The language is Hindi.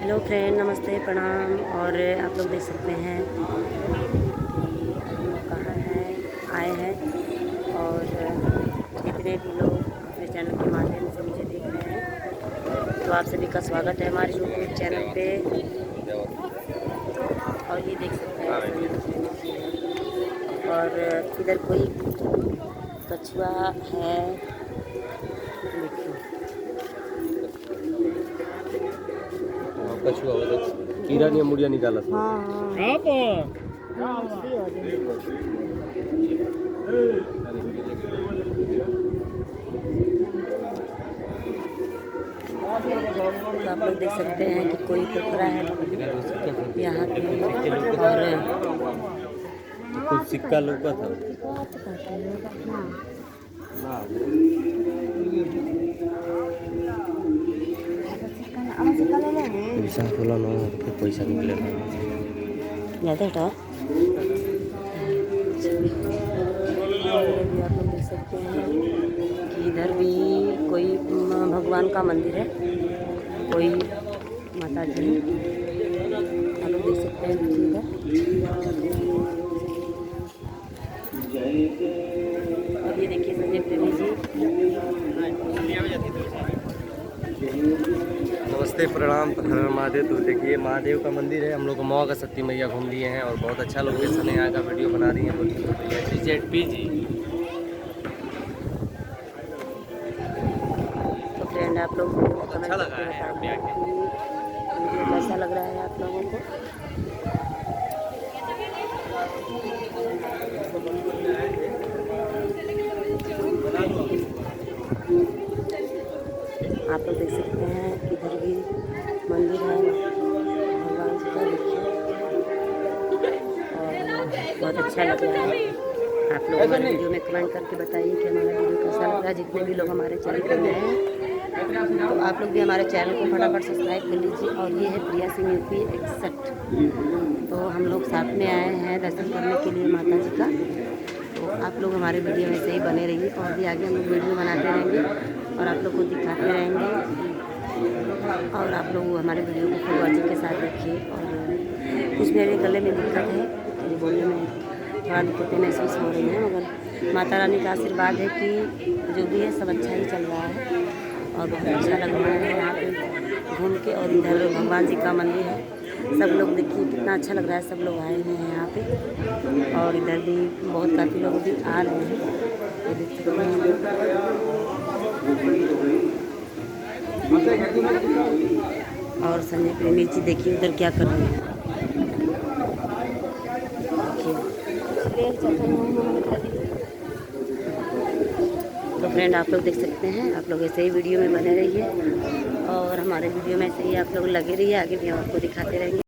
हेलो फ्रेंड, नमस्ते, प्रणाम। और आप लोग देख सकते हैं कि हम लोग कहाँ हैं, आए हैं। और जितने भी लोग अपने चैनल के माध्यम से मुझे देख रहे हैं, तो आप सभी का स्वागत है हमारे यूट्यूब चैनल पे। और ये देख सकते हैं, और इधर कोई कछुआ है, देखिए कछुआ हो कीड़ा ने मुड़िया निकाला था। तो आप लोग देख सकते हैं कि कोई टुकड़ा है यहाँ पे, और कुछ सिक्का लौका था। पैसा खोला ना, पैसा निकले ज़्यादा हटा। आप लोग देख सकते हैं कि इधर भी कोई भगवान का मंदिर है, कोई माता जी। आप लोग देख सकते हैं इधर। और ये देखिए संजय प्रेमी जी। नमस्ते, प्रणाम, हर हर महादेव। तो देखिए महादेव का मंदिर है। हम लोग मौका का सती मैया घूम लिए हैं और बहुत अच्छा लोकेशन है यहाँ का। वीडियो बना रही है ZPG। तो फ्रेंड, आप लोग अच्छा लगा है यहाँ पे आके। वीडियो कैसा लग रहा है आप लोगों को? आप लोग देख सकते हैं इधर भी मंदिर है भगवान जी का, देखिए। और बहुत अच्छा लग रहा है। आप लोग हमारे वीडियो में कमेंट करके बताइए कि हमारा वीडियो कैसा लग रहा है। जितने भी लोग हमारे चैनल पर नए हैं, तो आप लोग भी हमारे चैनल को फटाफट सब्सक्राइब कर लीजिए। और ये है प्रिया सिंह UP 61। तो हम लोग साथ में आए हैं दर्शन करने के लिए माता जी का। तो आप लोग हमारे वीडियो में से ही बने रहिए, और भी आगे हम लोग वीडियो बनाते रहेंगे और आप लोग को दिखाते रहेंगे। और आप लोग हमारे वीडियो को फुल वॉचिंग के साथ देखिए। और कुछ मेरे गले में दिक्कत है, मुझे बोलने में थोड़ा दिक्कतें महसूस हो रही हैं, मगर माता रानी का आशीर्वाद है कि जो भी है सब अच्छा ही चल रहा है। और बहुत अच्छा लग रहा है यहाँ पे घूम के। और इधर भगवान जी का मंदिर है। सब लोग देखिए कितना अच्छा लग रहा है, सब लोग आए हुए हैं यहाँ पे। और इधर भी बहुत काफ़ी लोग भी आ रहे हैं, ये देख सकते हैं। और संजय प्रेमी जी देखिए उधर क्या कर रहे हैं, तो फ्रेंड आप लोग देख सकते हैं। आप लोग ऐसे ही वीडियो में बने रहिए और हमारे वीडियो में ऐसे ही आप लोग लगे रहिए, आगे भी हम आपको दिखाते रहेंगे।